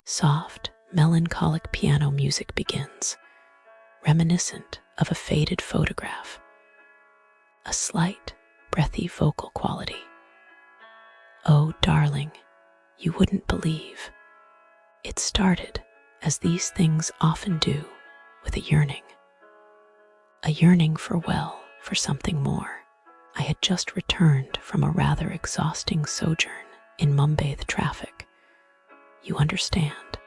Soft, melancholic piano music begins, reminiscent of a faded photograph. A slight, breathy vocal quality. Oh, darling, you wouldn't believe. It started, as these things often do, with a yearning. A yearning for something more. I had just returned from a rather exhausting sojourn in Mumbai. The traffic, you understand,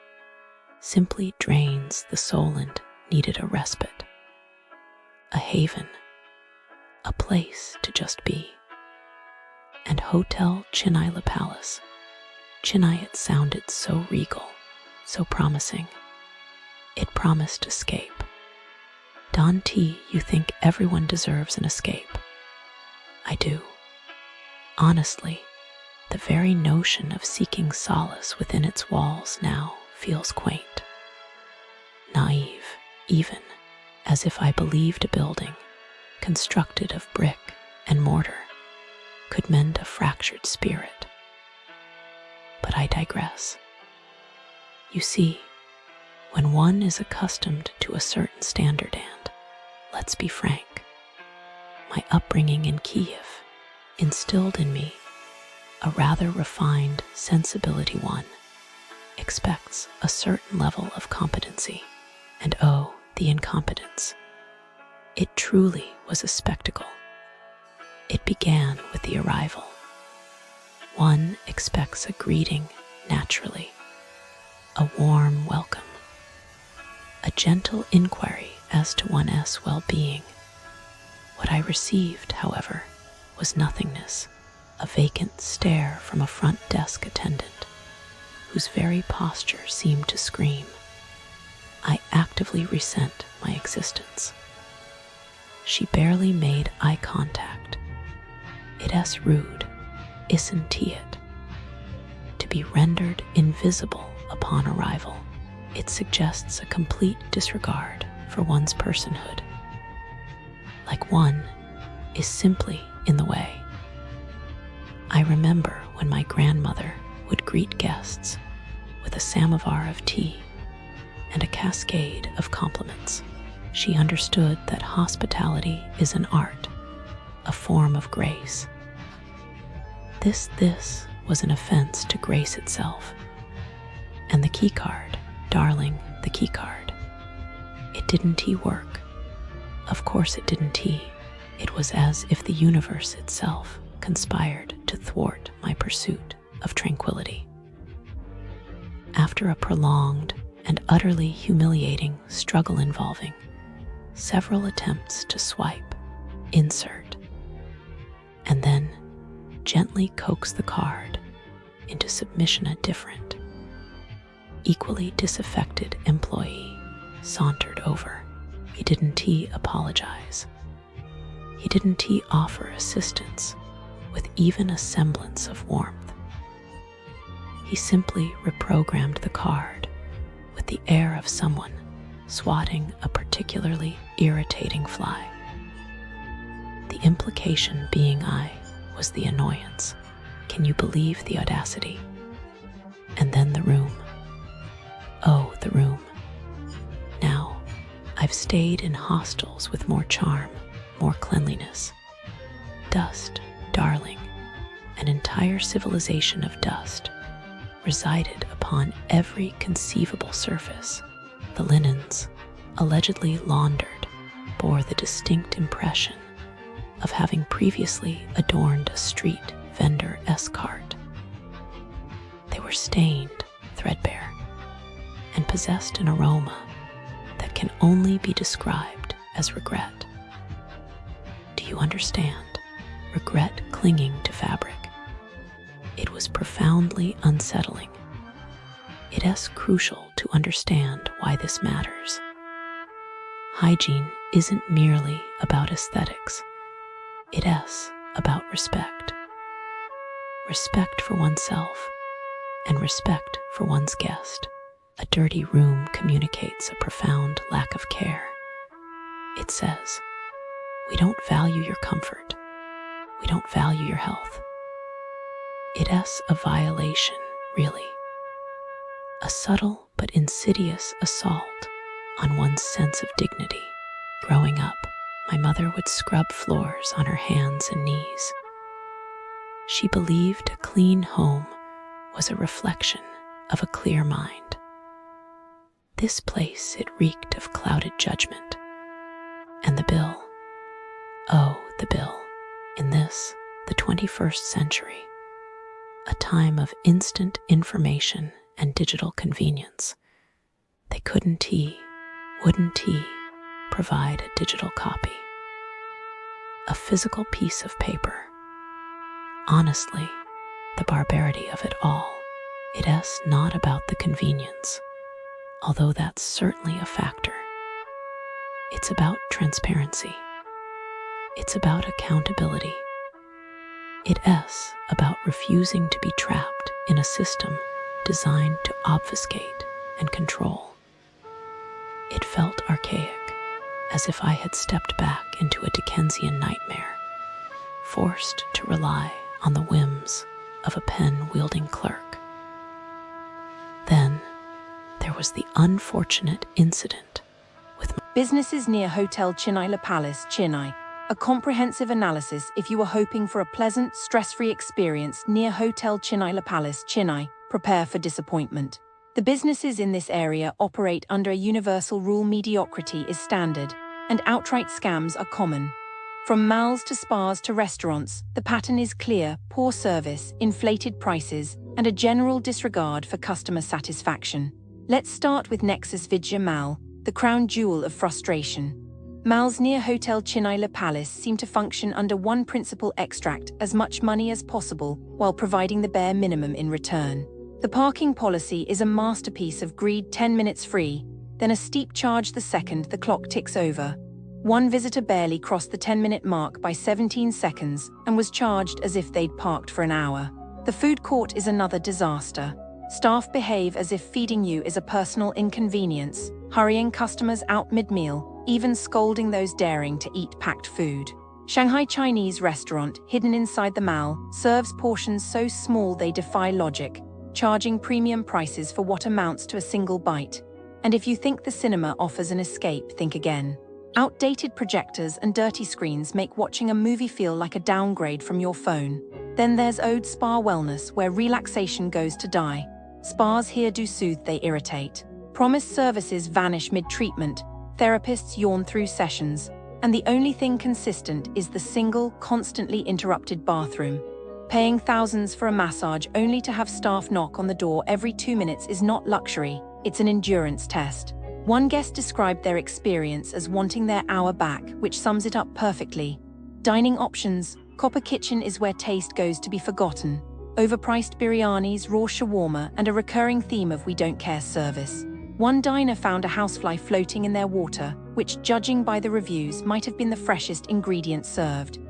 simply drains the soul and needed a respite. A haven, a place to just be. And Hotel Chennai Palace. Chennai, it sounded so regal, so promising. It promised escape. Dante, you think everyone deserves an escape. I do. Honestly, the very notion of seeking solace within its walls now feels quaint. Naive, even, as if I believed a building, constructed of brick and mortar, could mend a fractured spirit. But I digress. You see, when one is accustomed to a certain standard and, let's be frank, my upbringing in Kiev instilled in me a rather refined sensibility, one expects a certain level of competency. And oh, the incompetence. It truly was a spectacle. It began with the arrival. One expects a greeting naturally, a warm welcome, a gentle inquiry as to one's well-being. What I received, however, was nothingness, a vacant stare from a front desk attendant, whose very posture seemed to scream, I actively resent my existence. She barely made eye contact. It's rude, isn't it? To be rendered invisible upon arrival, it suggests a complete disregard for one's personhood. Like one is simply in the way. I remember when my grandmother would greet guests with a samovar of tea and a cascade of compliments. She understood that hospitality is an art, a form of grace. This was an offense to grace itself. And the keycard, darling, the keycard. It didn't work. Of course it didn't. It was as if the universe itself conspired to thwart my pursuit of tranquility. After a prolonged and utterly humiliating struggle involving several attempts to swipe, insert, and then gently coax the card into submission, a different, equally disaffected employee sauntered over. He didn't apologize. He didn't offer assistance with even a semblance of warmth. He simply reprogrammed the card with the air of someone swatting a particularly irritating fly. The implication being I was the annoyance. Can you believe the audacity? And then the room. Oh, the room. Now, I've stayed in hostels with more charm, more cleanliness. Dust, darling, an entire civilization of dust, resided upon every conceivable surface. The linens, allegedly laundered, bore the distinct impression of having previously adorned a street vendor-esque cart. They were stained, threadbare, and possessed an aroma that can only be described as regret. Do you understand? Regret clinging to fabric. It was profoundly unsettling. It is crucial to understand why this matters. Hygiene isn't merely about aesthetics. It is about respect. Respect for oneself and respect for one's guest. A dirty room communicates a profound lack of care. It says, we don't value your comfort. We don't value your health. It's a violation, really. A subtle but insidious assault on one's sense of dignity. Growing up, my mother would scrub floors on her hands and knees. She believed a clean home was a reflection of a clear mind. This place, it reeked of clouded judgment. And the bill, oh, the bill, in this, the 21st century, a time of instant information and digital convenience. They wouldn't provide a digital copy, a physical piece of paper. Honestly, the barbarity of it all, it's not about the convenience, although that's certainly a factor. It's about transparency. It's about accountability. It's about refusing to be trapped in a system designed to obfuscate and control. It felt archaic, as if I had stepped back into a Dickensian nightmare, forced to rely on the whims of a pen-wielding clerk. Then there was the unfortunate incident with Businesses near Hotel Chennai La Palace, Chennai. A comprehensive analysis if you are hoping for a pleasant, stress-free experience near Hotel Chennai La Palace, Chennai. Prepare for disappointment. The businesses in this area operate under a universal rule: mediocrity is standard, and outright scams are common. From malls to spas to restaurants, the pattern is clear: poor service, inflated prices, and a general disregard for customer satisfaction. Let's start with Nexus Vidya Mall, the crown jewel of frustration. Malls near Hotel Chennai La Palace seem to function under one principle: extract as much money as possible while providing the bare minimum in return. The parking policy is a masterpiece of greed: 10 minutes free, then a steep charge the second the clock ticks over. One visitor barely crossed the 10-minute mark by 17 seconds and was charged as if they'd parked for an hour. The food court is another disaster. Staff behave as if feeding you is a personal inconvenience, hurrying customers out mid-meal, even scolding those daring to eat packed food. Shanghai Chinese restaurant, hidden inside the mall, serves portions so small they defy logic, charging premium prices for what amounts to a single bite. And if you think the cinema offers an escape, think again. Outdated projectors and dirty screens make watching a movie feel like a downgrade from your phone. Then there's Ode Spa Wellness, where relaxation goes to die. Spas here do soothe, they irritate. Promised services vanish mid-treatment, therapists yawn through sessions, and the only thing consistent is the single, constantly interrupted bathroom. Paying thousands for a massage only to have staff knock on the door every 2 minutes is not luxury, it's an endurance test. One guest described their experience as wanting their hour back, which sums it up perfectly. Dining options: copper kitchen is where taste goes to be forgotten. Overpriced biryanis, raw shawarma, and a recurring theme of we don't care service. One diner found a housefly floating in their water, which, judging by the reviews, might have been the freshest ingredient served.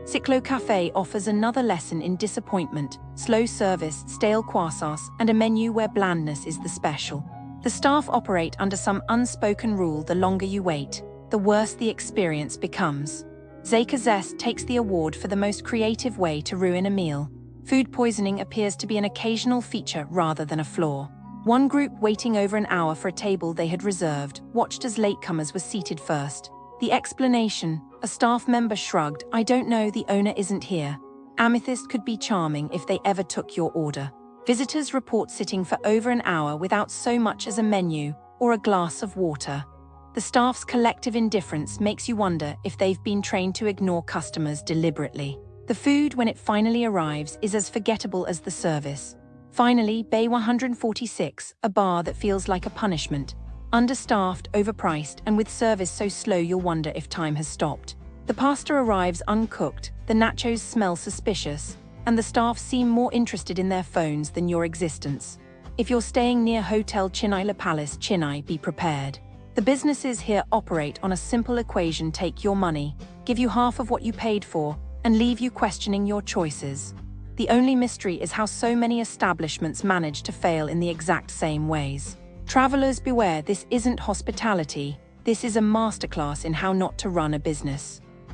Cyclo Cafe offers another lesson in disappointment: slow service, stale croissants, and a menu where blandness is the special. The staff operate under some unspoken rule: the longer you wait, the worse the experience becomes. Zeka Zest takes the award for the most creative way to ruin a meal. Food poisoning appears to be an occasional feature rather than a flaw. One group, waiting over an hour for a table they had reserved, watched as latecomers were seated first. The explanation: a staff member shrugged, "I don't know, the owner isn't here." Amethyst could be charming if they ever took your order. Visitors report sitting for over an hour without so much as a menu or a glass of water. The staff's collective indifference makes you wonder if they've been trained to ignore customers deliberately. The food, when it finally arrives, is as forgettable as the service. Finally, Bay 146, a bar that feels like a punishment. Understaffed, overpriced, and with service so slow you'll wonder if time has stopped. The pasta arrives uncooked, the nachos smell suspicious, and the staff seem more interested in their phones than your existence. If you're staying near Hotel Chennai La Palace, Chennai, be prepared. The businesses here operate on a simple equation: take your money, give you half of what you paid for, and leave you questioning your choices. The only mystery is how so many establishments manage to fail in the exact same ways. Travelers beware, this isn't hospitality, this is a masterclass in how not to run a business.